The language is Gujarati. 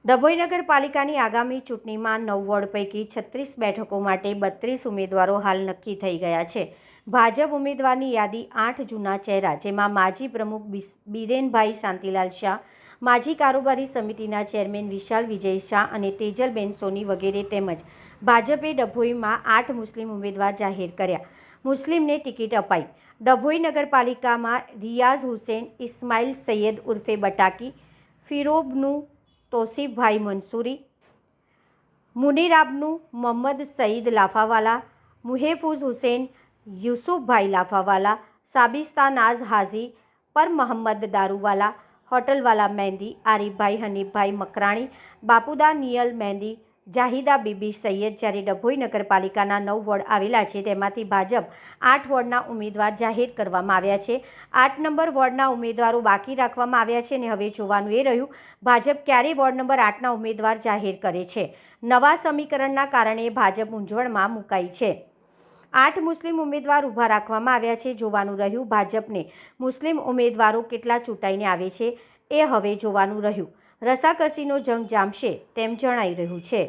ડભોઈ નગરપાલિકાની આગામી ચૂંટણીમાં 9 વોર્ડ પૈકી 36 બેઠકો માટે 32 ઉમેદવારો હાલ નક્કી થઈ ગયા છે। ભાજપ ઉમેદવારની યાદી 8 જૂના ચહેરા, જેમાં માજી પ્રમુખ બિરેનભાઈ શાંતિલાલ શાહ, માજી કારોબારી સમિતિના ચેરમેન વિશાલ વિજય શાહ અને તેજલબેન સોની વગેરે તેમજ ભાજપે ડભોઈમાં 8 મુસ્લિમ ઉમેદવાર જાહેર કર્યા। મુસ્લિમને ટિકિટ અપાઈ। ડભોઈ નગરપાલિકામાં રિયાઝ હુસેન ઇસ્માઇલ સૈયદ ઉર્ફે બટાકી, ફિરોબનું તોસીફભાઈ મંસૂરી, મુનિરાબનું મોહમ્મદ સઈદ લાફાવાલા, મુહેફુઝ હુસેન યુસુફભાઈ લાફાવાલા, સાબિસ્તા નાઝ હાજી, પર મોહમ્મદ દારૂવાલા, હોટલવાલા મહેંદી, આરિફભાઈ હનીફભાઈ મકરાણી, બાપુદા નિયલ મહેંદી, જાહિદા બીબી સૈયદ। જ્યારે ડભોઈ નગરપાલિકાના 9 વોર્ડ આવેલા છે, તેમાંથી ભાજપ 8 વોર્ડના ઉમેદવાર જાહેર કરવામાં આવ્યા છે। 8 નંબર વોર્ડના ઉમેદવારો બાકી રાખવામાં આવ્યા છે અને હવે જોવાનું એ રહ્યું ભાજપ ક્યારે વોર્ડ નંબર 8ના ઉમેદવાર જાહેર કરે છે। નવા સમીકરણના કારણે ભાજપ મૂંઝવણમાં મુકાઈ છે। 8 મુસ્લિમ ઉમેદવાર ઊભા રાખવામાં આવ્યા છે। જોવાનું રહ્યું ભાજપને મુસ્લિમ ઉમેદવારો કેટલા ચૂંટાઈને આવે છે, એ હવે જોવાનું રહ્યું। રસાકસીનો જંગ જામશે તેમ જણાઈ રહ્યું છે।